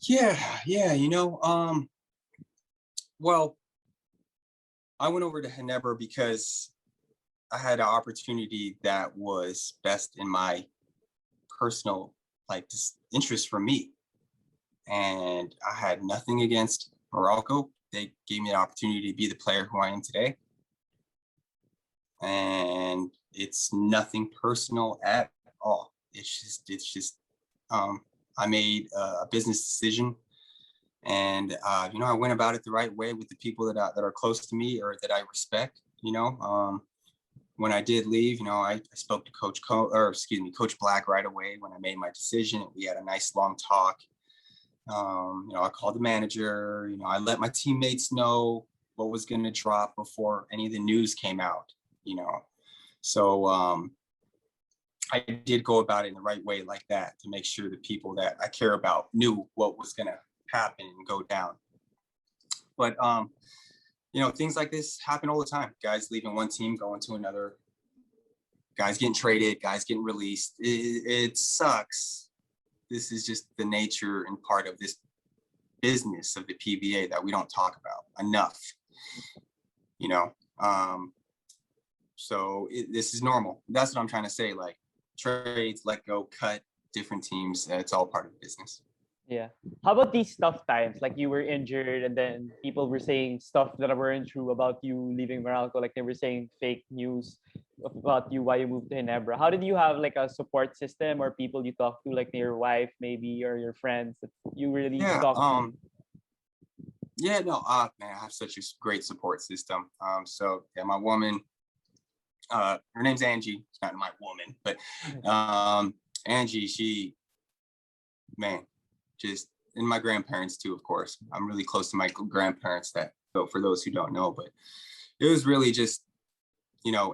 Yeah. Well, I went over to Ginebra because I had an opportunity that was best in my personal interest for me. And I had nothing against Morocco. They gave me the opportunity to be the player who I am today. And it's nothing personal at all. It's just I made a business decision, and I went about it the right way with the people that are close to me or that I respect. When I did leave, I spoke to Coach Black right away when I made my decision. We had a nice long talk. I called the manager. I let my teammates know what was going to drop before any of the news came out. So I did go about it in the right way like that to make sure the people that I care about knew what was going to happen and go down. But things like this happen all the time. Guys leaving one team, going to another. Guys getting traded, guys getting released. It sucks. This is just the nature and part of this business of the PBA that we don't talk about enough. This is normal. That's what I'm trying to say. Like trades, let go, cut, different teams. It's all part of the business. Yeah. How about these tough times? Like you were injured and then people were saying stuff that weren't true about you leaving Morocco. Like they were saying fake news about you, why you moved to Ginebra. How did you have like a support system or people you talk to, like your wife maybe or your friends that you really talk to? Man, I have such a great support system. My woman, her name's Angie. It's not my woman, but Angie, just, and my grandparents too, of course. I'm really close to my grandparents, for those who don't know, but it was really just,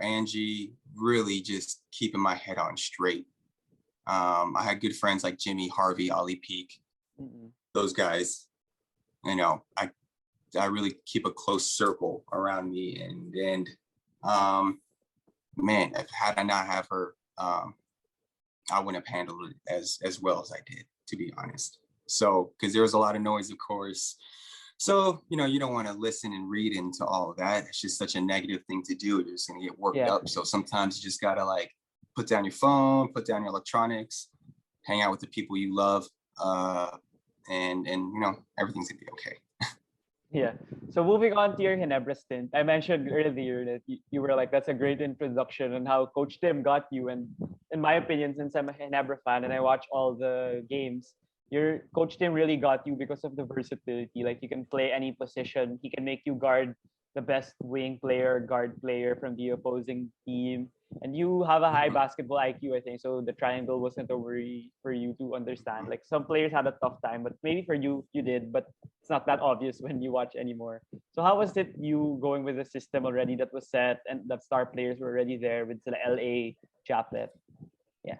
Angie really just keeping my head on straight. I had good friends like Jimmy, Harvey, Ollie Peak, those guys, I really keep a close circle around me. And had I not have her, I wouldn't have handled it as well as I did, to be honest. So, because there was a lot of noise, of course. So, you don't want to listen and read into all of that. It's just such a negative thing to do. You're just going to get worked up. So sometimes you just got to put down your phone, put down your electronics, hang out with the people you love. And everything's going to be okay. Yeah. So moving on to your Ginebra stint, I mentioned earlier that you were like, that's a great introduction on how Coach Tim got you. And in my opinion, since I'm a Ginebra fan and I watch all the games, your Coach Tim really got you because of the versatility. Like you can play any position. He can make you guard the best wing player, guard player from the opposing team. And you have a high basketball IQ, I think. So the triangle wasn't a worry for you to understand. Like some players had a tough time, but maybe for you, you did. But it's not that obvious when you watch anymore. So how was it you going with a system already that was set and that star players were already there with the LA Chaplet? Yeah.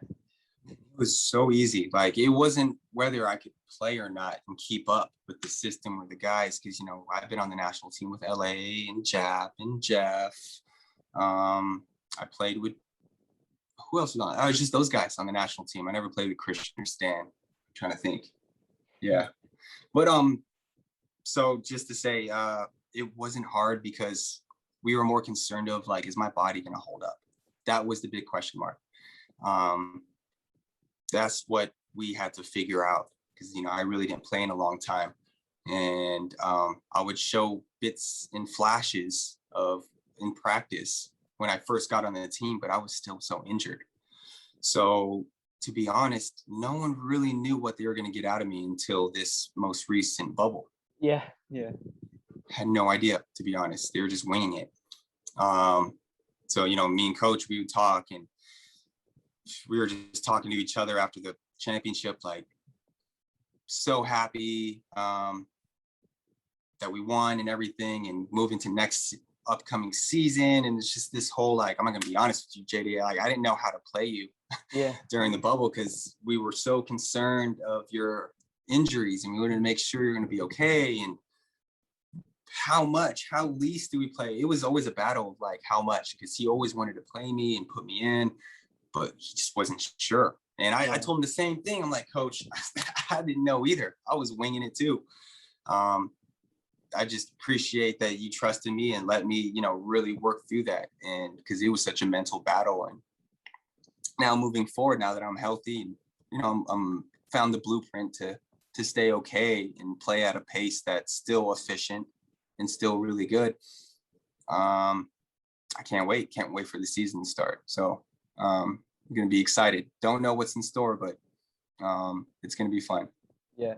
It was so easy. Like it wasn't whether I could play or not and keep up with the system with the guys. Cause I've been on the national team with LA and Jap and Jeff. I played with, who else was on? I was just those guys on the national team. I never played with Christian or Stan. I'm trying to think. Yeah. But so just to say, it wasn't hard because we were more concerned of is my body going to hold up? That was the big question mark. That's what we had to figure out because, I really didn't play in a long time. And I would show bits and flashes in practice when I first got on the team, but I was still so injured. So to be honest, no one really knew what they were going to get out of me until this most recent bubble. Yeah. Had no idea, to be honest. They were just winging it. So, me and Coach, we would talk and we were just talking to each other after the championship, so happy that we won and everything and moving to next upcoming season. And it's just this whole, I'm not going to be honest with you, JD, I didn't know how to play you during the bubble because we were so concerned of your injuries and we wanted to make sure you're going to be okay. And how least do we play? It was always a battle of how much, because he always wanted to play me and put me in, but he just wasn't sure. And I told him the same thing. I'm like, Coach, I didn't know either. I was winging it too. I just appreciate that you trusted me and let me, really work through that. And because it was such a mental battle. And now moving forward, now that I'm healthy, I'm found the blueprint to stay okay and play at a pace that's still efficient and still really good. I can't wait for the season to start. So I'm going to be excited. Don't know what's in store, but it's going to be fun. Yeah.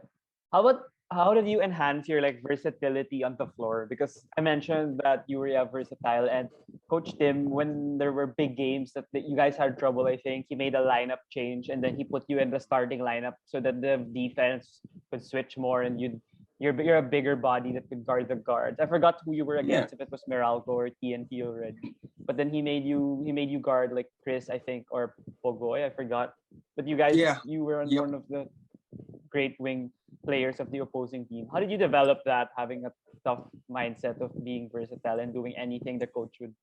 How did you enhance your like versatility on the floor? Because I mentioned that you were versatile, and Coach Tim, when there were big games that you guys had trouble, I think he made a lineup change and then he put you in the starting lineup so that the defense could switch more and you're a bigger body that could guard the guards. I forgot who you were against, if it was Meralco or TNT already. But then he made you guard like Chris, I think, or Pogoy, I forgot. But you guys, you were on one of the great wing players of the opposing team. How did you develop that, having a tough mindset of being versatile and doing anything the coach would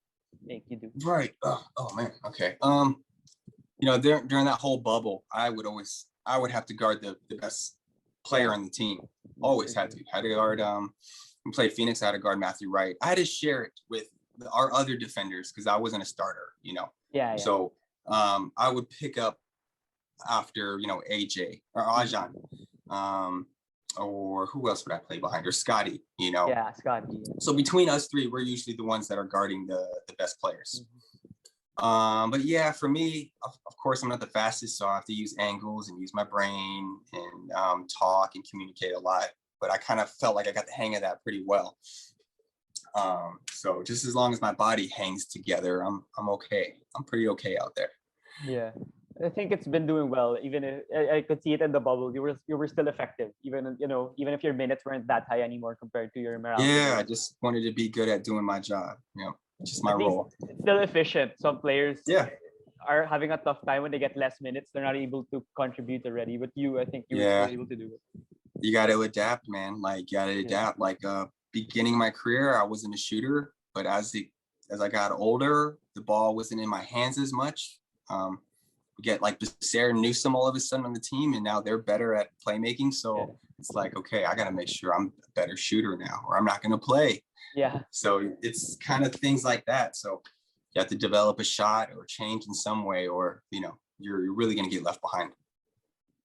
make you do? Right. Oh man. Okay. During that whole bubble, I would have to guard the best player on the team. Always had to guard. We played Phoenix. I had to guard Matthew Wright. I had to share it with our other defenders because I wasn't a starter. Yeah. So I would pick up after AJ or Ajan, or who else would I play behind, or Scotty. Yeah, Scotty. So between us three, we're usually the ones that are guarding the best players. But yeah, for me, of course, I'm not the fastest, so I have to use angles and use my brain and talk and communicate a lot. But I kind of felt like I got the hang of that pretty well. So just as long as my body hangs together, I'm okay. I'm pretty okay out there. Yeah, I think it's been doing well. Even if I could see it in the bubble, you were still effective. Even if your minutes weren't that high anymore compared to your Meralco. Yeah, I just wanted to be good at doing my job. Just my role. It's still efficient. Some players are having a tough time when they get less minutes. They're not able to contribute already. But I think you were still able to do it. You got to adapt, man. Like, you got to adapt. Like, beginning my career, I wasn't a shooter, but as I got older, the ball wasn't in my hands as much. We get like Becerra and Newsom all of a sudden on the team, and now they're better at playmaking. So it's like, okay, I got to make sure I'm a better shooter now, or I'm not going to play. Yeah. So it's kind of things like that. So you have to develop a shot or change in some way, or you're really going to get left behind.